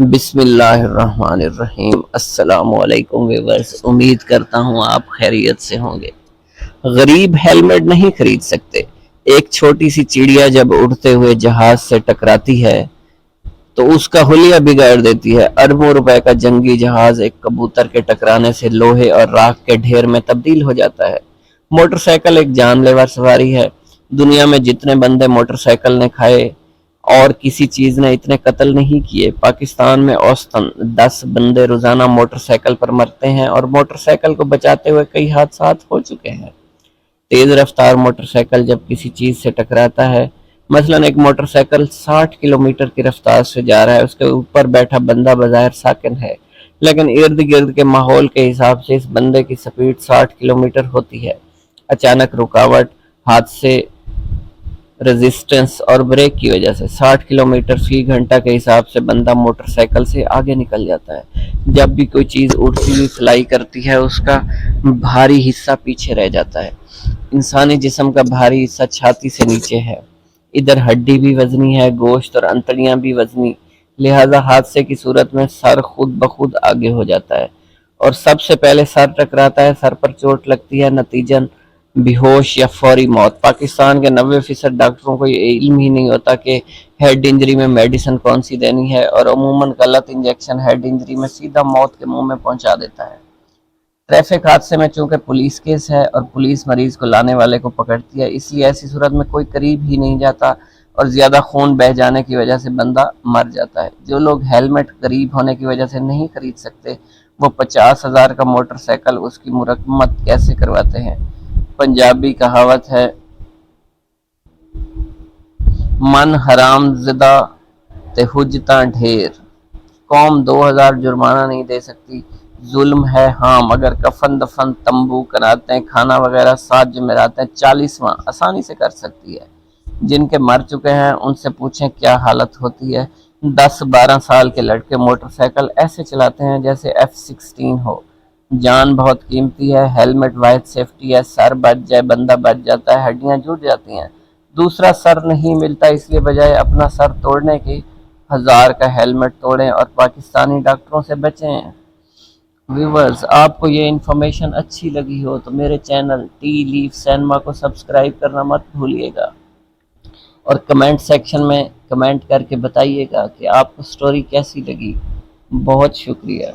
بسم اللہ الرحمن الرحیم۔ السلام علیکم ویورز، امید کرتا ہوں آپ خیریت سے ہوں گے۔ غریب ہیلمٹ نہیں خرید سکتے۔ ایک چھوٹی سی چڑیا جب اڑتے ہوئے جہاز سے ٹکراتی ہے تو اس کا حلیہ بگاڑ دیتی ہے۔ اربوں روپے کا جنگی جہاز ایک کبوتر کے ٹکرانے سے لوہے اور راکھ کے ڈھیر میں تبدیل ہو جاتا ہے۔ موٹر سائیکل ایک جان لیوا سواری ہے۔ دنیا میں جتنے بندے موٹر سائیکل نے کھائے اور کسی چیز نے اتنے قتل نہیں کیے۔ پاکستان میں اوسطاً 10 بندے روزانہ موٹر سائیکل پر مرتے ہیں اور موٹر سائیکل کو بچاتے ہوئے کئی حادثات ہو چکے ہیں۔ تیز رفتار موٹر سائیکل جب کسی چیز سے ٹکراتا ہے، مثلاً ایک موٹر سائیکل 60 کلومیٹر کی رفتار سے جا رہا ہے، اس کے اوپر بیٹھا بندہ بظاہر ساکن ہے، لیکن ارد گرد کے ماحول کے حساب سے اس بندے کی سپیڈ 60 کلومیٹر ہوتی ہے۔ اچانک رکاوٹ، حادثے، ریزسٹنس اور بریک کی وجہ سے 60 کلومیٹر فی گھنٹہ کے حساب سے بندہ موٹر سائیکل سے آگے نکل جاتا ہے۔ جب بھی کوئی چیز اڑتی ہوئی فلائی کرتی ہے، اس کا بھاری حصہ پیچھے رہ جاتا ہے۔ انسانی جسم کا بھاری حصہ چھاتی سے نیچے ہے۔ ادھر ہڈی بھی وزنی ہے، گوشت اور انتڑیاں بھی وزنی، لہذا حادثے کی صورت میں سر خود بخود آگے ہو جاتا ہے اور سب سے پہلے سر ٹکراتا ہے، سر پر چوٹ لگتی ہے، نتیجن بے ہوش یا فوری موت۔ پاکستان کے 90% ڈاکٹروں کو یہ علم ہی نہیں ہوتا کہ ہیڈ انجری میں میڈیسن کون سی دینی ہے، اور عموماً غلط انجیکشن ہیڈ انجری میں سیدھا موت کے منہ میں پہنچا دیتا ہے۔ ٹریفک حادثے میں چونکہ پولیس کیس ہے اور پولیس مریض کو لانے والے کو پکڑتی ہے، اس لیے ایسی صورت میں کوئی قریب ہی نہیں جاتا اور زیادہ خون بہہ جانے کی وجہ سے بندہ مر جاتا ہے۔ جو لوگ ہیلمٹ قریب ہونے کی وجہ سے نہیں خرید سکتے، وہ 50,000 کا موٹر سائیکل اس کی مرمت کیسے کرواتے ہیں؟ پنجابی کہاوت ہے، من حرام زدہ تے حجتاں ڈھیر۔ قوم 2000 جرمانہ نہیں دے سکتی، ظلم ہے ہاں، مگر کفن دفن، تمبو، کناتیں، کھانا وغیرہ 7 جمعراتیں 40واں آسانی سے کر سکتی ہے۔ جن کے مر چکے ہیں ان سے پوچھیں کیا حالت ہوتی ہے۔ 10-12 سال کے لڑکے موٹر سائیکل ایسے چلاتے ہیں جیسے F-16 ہو۔ جان بہت قیمتی ہے، ہیلمٹ واحد سیفٹی ہے، سر بچ جائے بندہ بچ جاتا ہے، ہڈیاں جڑ جاتی ہیں، دوسرا سر نہیں ملتا، اس لیے بجائے اپنا سر توڑنے کی 1000 کا ہیلمٹ توڑیں اور پاکستانی ڈاکٹروں سے بچیں۔ ویورز، آپ کو یہ انفارمیشن اچھی لگی ہو تو میرے چینل ٹی لیف سینما کو سبسکرائب کرنا مت بھولیے گا، اور کمنٹ سیکشن میں کمنٹ کر کے بتائیے گا کہ آپ کو سٹوری کیسی لگی۔ بہت شکریہ۔